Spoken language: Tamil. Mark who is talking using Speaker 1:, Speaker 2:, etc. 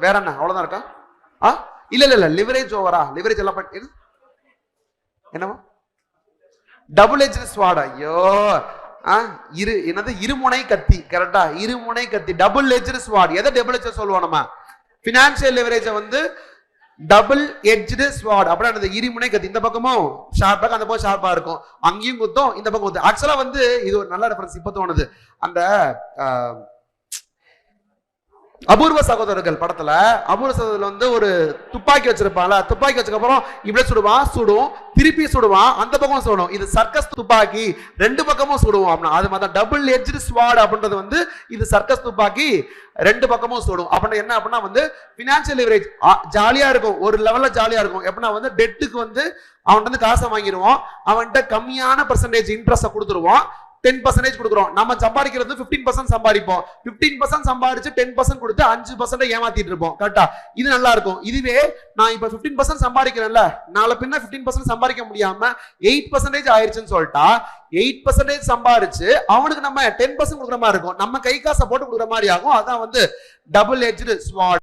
Speaker 1: வேற என்ன அவ்வளவுதான் இருக்கா? இல்ல லிவரேஜ் ஓவரா? லிவரேஜ் எல்லாம் என்னவா? டபுள் எட்ஜ் ஸ்வாட். ஐயோ என்னது? இருமுனை கத்தி. கரெக்டா? இருமுனை கத்தி, டபுள் எட்ஜ் ஸ்வாட். எதை டபுள் எட்ஜ் சொல்லுவோம் நம்ம? பினான்சியல் லிவரேஜ் வந்து டபுள் எட்ஜ்டு ஸ்வாட். அப்படின்னா இருமுனை கத்தி. இந்த பக்கமும் ஷார்ப்பா, அந்த பக்கம் ஷார்ப்பா இருக்கும். அங்கேயும் குத்தும், இந்த பக்கம் குத்தும். ஆக்சுவலா வந்து இது ஒரு நல்ல ரெஃபரன்ஸ் இப்ப தோணுது. அந்த அபூர்வ சகோதரர்கள் படத்துல அபூர்வ சகோதரர்கள் வந்து ஒரு துப்பாக்கி வச்சிருப்பான்ல, துப்பாக்கி வச்சதுக்கு அப்புறம் இப்படி சுடுவான், சுடும், திருப்பி சுடுவான், அந்த பக்கம் சுடும். இது சர்க்கஸ் துப்பாக்கி, ரெண்டு பக்கமும் சுடுவோம் அப்படின்னா அது மாதிரி டபுள் எட்ஜ்டு ஸ்வாட் அப்படின்றது வந்து இது சர்க்கஸ் துப்பாக்கி, ரெண்டு பக்கமும் சுடும். அப்படின்னா என்ன அப்படின்னா வந்து பினான்சியல் லிவரேஜ் ஜாலியா இருக்கும், ஒரு லெவல்ல ஜாலியா இருக்கும். எப்படின்னா வந்து டெட்டுக்கு வந்து அவன்கிட்ட வந்து காசை வாங்கிடுவோம், அவன்கிட்ட கம்மியான பெர்சன்டேஜ் இன்ட்ரெஸ்ட் கொடுத்துருவோம், 10% கொடுக்குறோம். நம்ம சம்பாதிக்கிறது 15% சம்பாதிப்போம். 15% சம்பாதிச்சு 10% கொடுத்து 5% ஏமாத்திட்டு இருப்போம். கரெக்டா? இது நல்லா இருக்கும். இதுவே நான் இப்ப 15% சம்பாதிக்கிறேன்ல, நாளை பின்ன 15% சம்பாதிக்க முடியாம 8% ஆயிடுச்சுன்னு சொல்லிட்டா 8% சம்பாதிச்சு அவனுக்கு நம்ம 10% கொடுக்குற மாதிரி இருக்கும். நம்ம கை காசை போட்டு கொடுக்குற மாதிரி ஆகும். அதான் வந்து டபுள் எட்ஜ்டு ஸ்வாட்.